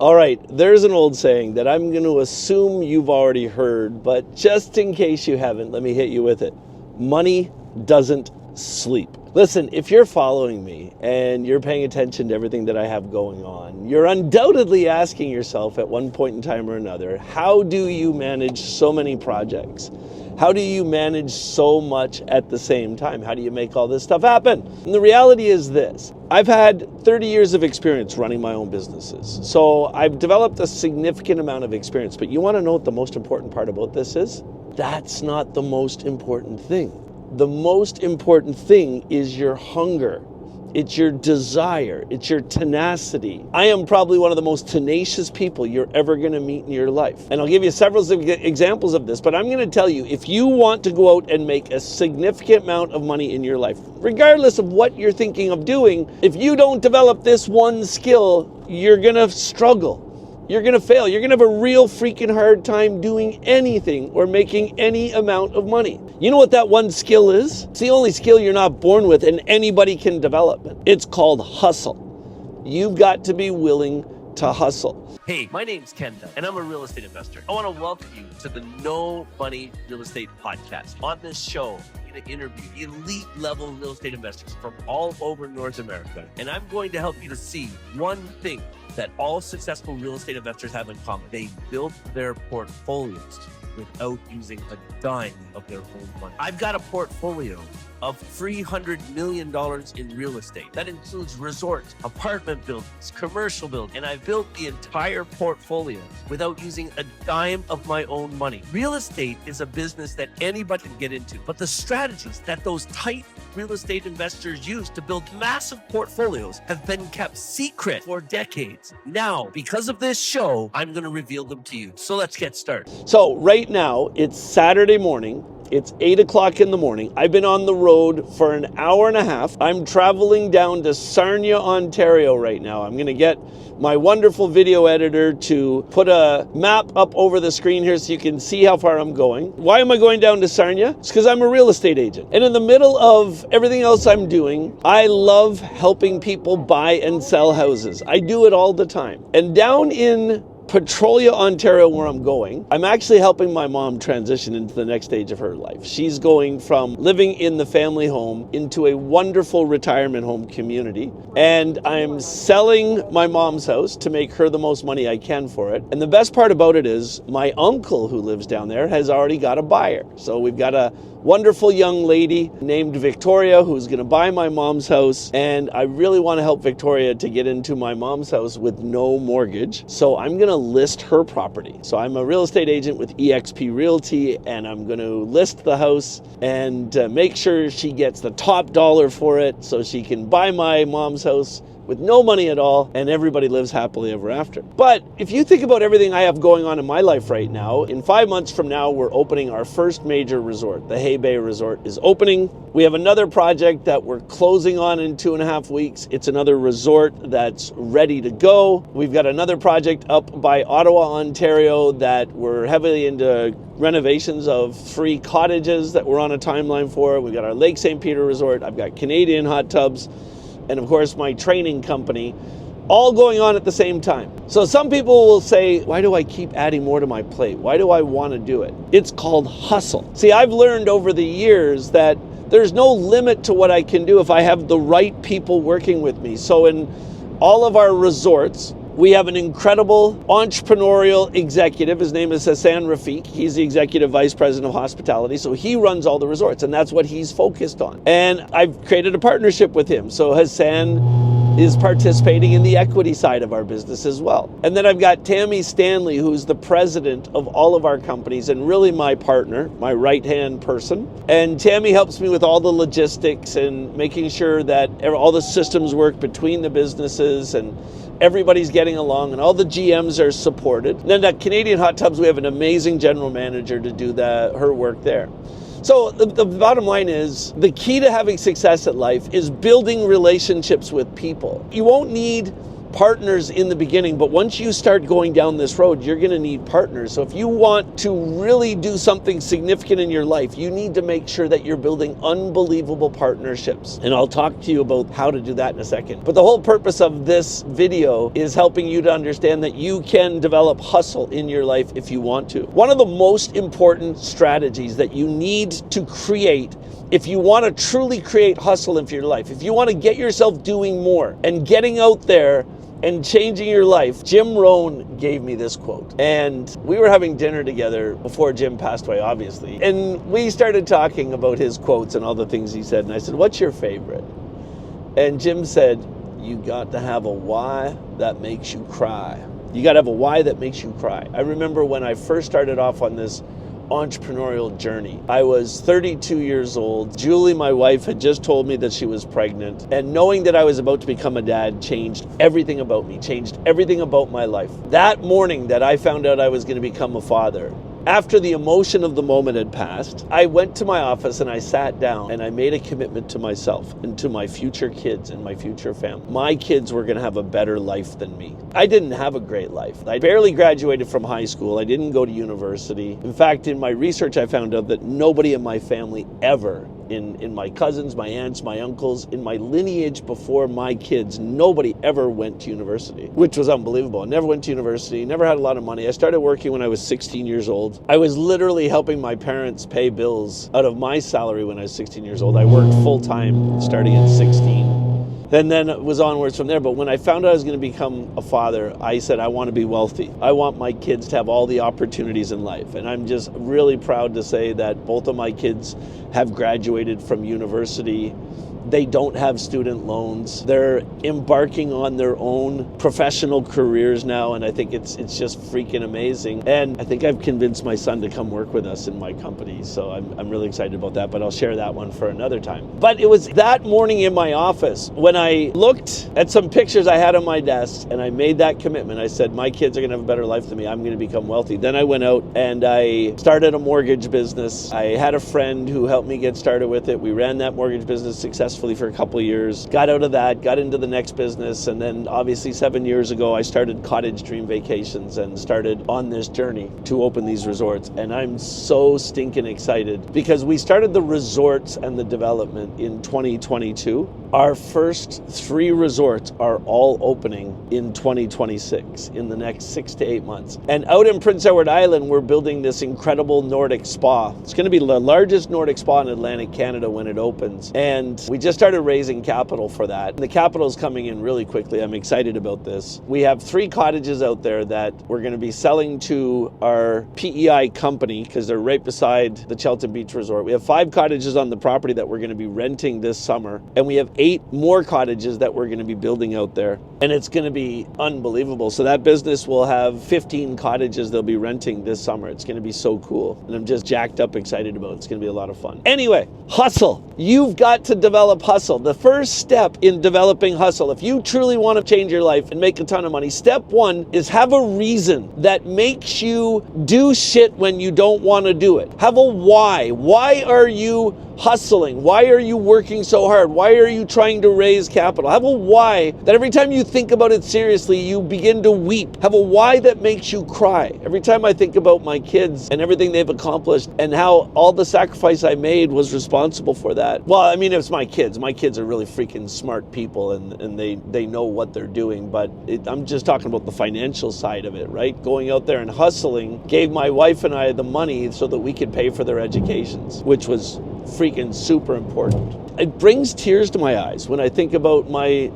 All right, there's an old saying that I'm going to assume you've already heard, but just in case you haven't, let me hit you with it. Money doesn't sleep. Listen, if you're following me and you're paying attention to everything that I have going on, you're undoubtedly asking yourself at one point in time or another, how do you manage so many projects? How do you manage so much at the same time? How do you make all this stuff happen? And the reality is this. I've had 30 years of experience running my own businesses. So I've developed a significant amount of experience. But you want to know what the most important part about this is? That's not the most important thing. The most important thing is your hunger. It's your desire. It's your tenacity. I am probably one of the most tenacious people you're ever going to meet in your life. And I'll give you several examples of this, but I'm going to tell you, if you want to go out and make a significant amount of money in your life, regardless of what you're thinking of doing, if you don't develop this one skill, you're going to struggle. You're going to fail. You're going to have a real freaking hard time doing anything or making any amount of money. You know what that one skill is? It's the only skill you're not born with and anybody can develop it. It's called hustle. You've got to be willing to hustle. Hey, my name's Ken Dunn, and I'm a real estate investor. I want to welcome you to the No Money Real Estate Podcast. On this show, I'm going to interview elite level real estate investors from all over North America. And I'm going to help you to see one thing that all successful real estate investors have in common. They built their portfolios without using a dime of their own money. I've got a portfolio of $300 million in real estate. That includes resorts, apartment buildings, commercial buildings, and I built the entire portfolio without using a dime of my own money. Real estate is a business that anybody can get into, but the strategies that those tight real estate investors use to build massive portfolios have been kept secret for decades. Now, because of this show, I'm going to reveal them to you. So let's get started. So right now, it's Saturday morning. It's 8 o'clock in the morning. I've been on the road for an hour and a half. I'm traveling down to Sarnia, Ontario right now. I'm going to get my wonderful video editor to put a map up over the screen here so you can see how far I'm going. Why am I going down to Sarnia? It's because I'm a real estate agent. And in the middle of everything else I'm doing, I love helping people buy and sell houses. I do it all the time. And down in Petrolia, Ontario, where I'm going, I'm actually helping my mom transition into the next stage of her life. She's going from living in the family home into a wonderful retirement home community. And I'm selling my mom's house to make her the most money I can for it. And the best part about it is my uncle who lives down there has already got a buyer. So we've got a wonderful young lady named Victoria who's going to buy my mom's house, and I really want to help Victoria to get into my mom's house with no mortgage. So I'm going to list her property. So I'm a real estate agent with eXp Realty, and I'm going to list the house and make sure she gets the top dollar for it so she can buy my mom's house with no money at all, and everybody lives happily ever after. But if you think about everything I have going on in my life right now, in 5 months from now, we're opening our first major resort. The Hay Bay Resort is opening. We have another project that we're closing on in 2.5 weeks. It's another resort that's ready to go. We've got another project up by Ottawa, Ontario that we're heavily into renovations of 3 cottages that we're on a timeline for. We've got our Lake St. Peter Resort. I've got Canadian hot tubs, and of course my training company, all going on at the same time. So some people will say, why do I keep adding more to my plate? Why do I want to do it? It's called hustle. See, I've learned over the years that there's no limit to what I can do if I have the right people working with me. So in all of our resorts, we have an incredible entrepreneurial executive. His name is Hassan Rafiq. He's the executive vice president of hospitality. So he runs all the resorts, and that's what he's focused on. And I've created a partnership with him. So Hassan is participating in the equity side of our business as well. And then I've got Tammy Stanley, who's the president of all of our companies and really my partner, my right-hand person. And Tammy helps me with all the logistics and making sure that all the systems work between the businesses and everybody's getting along and all the GMs are supported. And then at Canadian Hot Tubs, we have an amazing general manager to do her work there. So the bottom line is, the key to having success at life is building relationships with people. You won't need partners in the beginning, but once you start going down this road, you're going to need partners. So if you want to really do something significant in your life, you need to make sure that you're building unbelievable partnerships. And I'll talk to you about how to do that in a second. But the whole purpose of this video is helping you to understand that you can develop hustle in your life if you want to. One of the most important strategies that you need to create if you want to truly create hustle in your life, if you want to get yourself doing more and getting out there and changing your life, Jim Rohn gave me this quote. And we were having dinner together before Jim passed away, obviously. And we started talking about his quotes and all the things he said. And I said, what's your favorite? And Jim said, you got to have a why that makes you cry. You got to have a why that makes you cry. I remember when I first started off on this entrepreneurial journey. I was 32 years old. Julie, my wife, had just told me that she was pregnant, and knowing that I was about to become a dad changed everything about me, changed everything about my life. That morning that I found out I was going to become a father, after the emotion of the moment had passed, I went to my office and I sat down and I made a commitment to myself and to my future kids and my future family. My kids were going to have a better life than me. I didn't have a great life. I barely graduated from high school. I didn't go to university. In fact, in my research, I found out that nobody in my family ever, in my cousins, my aunts, my uncles, in my lineage before my kids, nobody ever went to university, which was unbelievable. I never went to university, never had a lot of money. I started working when I was 16 years old. I was literally helping my parents pay bills out of my salary when I was 16 years old. I worked full time starting at 16. And then it was onwards from there. But when I found out I was going to become a father, I said, I want to be wealthy. I want my kids to have all the opportunities in life. And I'm just really proud to say that both of my kids have graduated from university. They don't have student loans. They're embarking on their own professional careers now, and I think it's just freaking amazing. And I think I've convinced my son to come work with us in my company, so I'm really excited about that, but I'll share that one for another time. But it was that morning in my office when I looked at some pictures I had on my desk, and I made that commitment. I said, my kids are going to have a better life than me. I'm going to become wealthy. Then I went out and I started a mortgage business. I had a friend who helped me get started with it. We ran that mortgage business successfully for a couple of years, got out of that, got into the next business, and then obviously 7 years ago I started Cottage Dream Vacations and started on this journey to open these resorts. And I'm so stinking excited because we started the resorts and the development in 2022. Our first 3 resorts are all opening in 2026, in the next 6 to 8 months. And out in Prince Edward Island, we're building this incredible Nordic spa. It's going to be the largest Nordic spa in Atlantic Canada when it opens. And we just started raising capital for that. And the capital is coming in really quickly. I'm excited about this. We have 3 cottages out there that we're going to be selling to our PEI company because they're right beside the Cheltenham Beach Resort. We have 5 cottages on the property that we're going to be renting this summer. And we have 8 more cottages that we're going to be building out there. And it's going to be unbelievable. So that business will have 15 cottages they'll be renting this summer. It's going to be so cool. And I'm just jacked up excited about it. It's going to be a lot of fun. Anyway, hustle. You've got to develop hustle. The first step in developing hustle, if you truly want to change your life and make a ton of money, step 1 is have a reason that makes you do shit when you don't want to do it. Have a why. Why are you hustling? Why are you working so hard? Why are you trying to raise capital? Have a why that every time you think about it seriously, you begin to weep. Have a why that makes you cry. Every time I think about my kids and everything they've accomplished and how all the sacrifice I made was responsible for that. Well, I mean, it's my kids. My kids are really freaking smart people and they know what they're doing, but I'm just talking about the financial side of it, right? Going out there and hustling gave my wife and I the money so that we could pay for their educations, which was freaking super important. It brings tears to my eyes when I think about my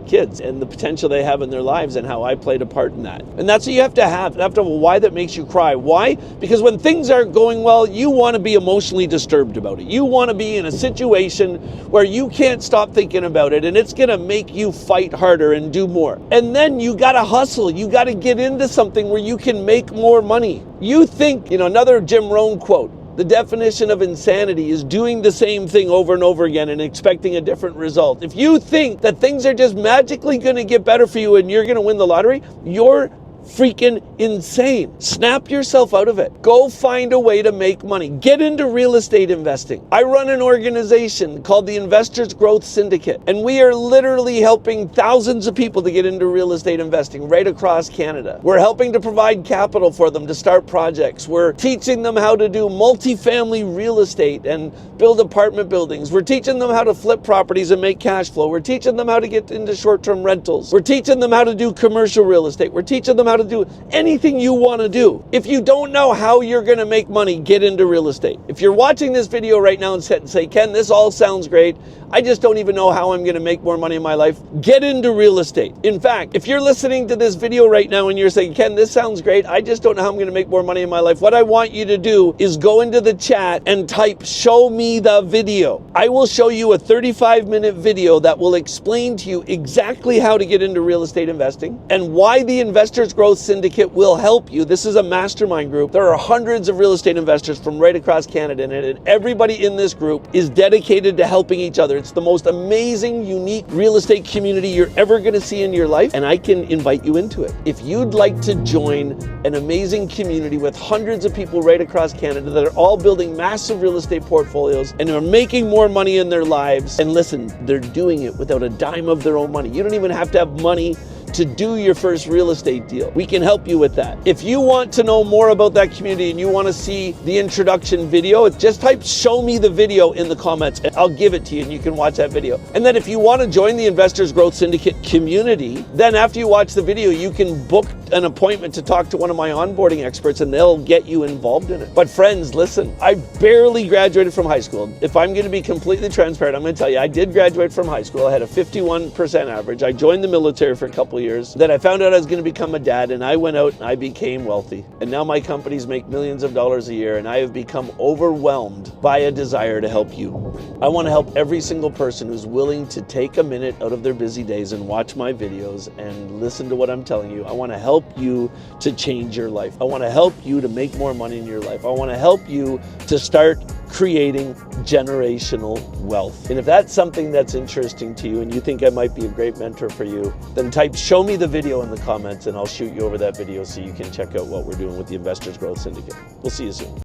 kids and the potential they have in their lives and how I played a part in that. And that's what you have to have. You have to have a why that makes you cry. Why? Because when things aren't going well, you want to be emotionally disturbed about it. You want to be in a situation where you can't stop thinking about it and it's going to make you fight harder and do more. And then you got to hustle. You got to get into something where you can make more money. You think, another Jim Rohn quote, the definition of insanity is doing the same thing over and over again and expecting a different result. If you think that things are just magically going to get better for you and you're going to win the lottery, you're freaking insane. Snap yourself out of it. Go find a way to make money. Get into real estate investing. I run an organization called the Investors Growth Syndicate, and we are literally helping thousands of people to get into real estate investing right across Canada. We're helping to provide capital for them to start projects. We're teaching them how to do multifamily real estate and build apartment buildings. We're teaching them how to flip properties and make cash flow. We're teaching them how to get into short-term rentals. We're teaching them how to do commercial real estate. We're teaching them how to do anything you want to do. If you don't know how you're going to make money, get into real estate. If you're watching this video right now and say, Ken, this all sounds great, I just don't even know how I'm going to make more money in my life, get into real estate. In fact, if you're listening to this video right now and you're saying, Ken, this sounds great, I just don't know how I'm going to make more money in my life, what I want you to do is go into the chat and type, show me the video. I will show you a 35-minute video that will explain to you exactly how to get into real estate investing and why the Investors Growth Syndicate will help you. This is a mastermind group. There are hundreds of real estate investors from right across Canada in it, and everybody in this group is dedicated to helping each other. It's the most amazing, unique real estate community you're ever going to see in your life, and I can invite you into it. If you'd like to join an amazing community with hundreds of people right across Canada that are all building massive real estate portfolios and are making more money in their lives, and listen, they're doing it without a dime of their own money. You don't even have to have money to do your first real estate deal. We can help you with that. If you want to know more about that community and you want to see the introduction video, just type show me the video in the comments and I'll give it to you and you can watch that video. And then if you want to join the Investors Growth Syndicate community, then after you watch the video, you can book an appointment to talk to one of my onboarding experts and they'll get you involved in it. But friends, listen, I barely graduated from high school. If I'm going to be completely transparent, I'm going to tell you, I did graduate from high school. I had a 51% average. I joined the military for a couple of years. Then I found out I was going to become a dad and I went out and I became wealthy. And now my companies make millions of dollars a year and I have become overwhelmed by a desire to help you. I want to help every single person who's willing to take a minute out of their busy days and watch my videos and listen to what I'm telling you. I want to help you to change your life. I want to help you to make more money in your life. I want to help you to start creating generational wealth. And if that's something that's interesting to you and you think I might be a great mentor for you, then type show me the video in the comments and I'll shoot you over that video so you can check out what we're doing with the Investors Growth Syndicate. We'll see you soon.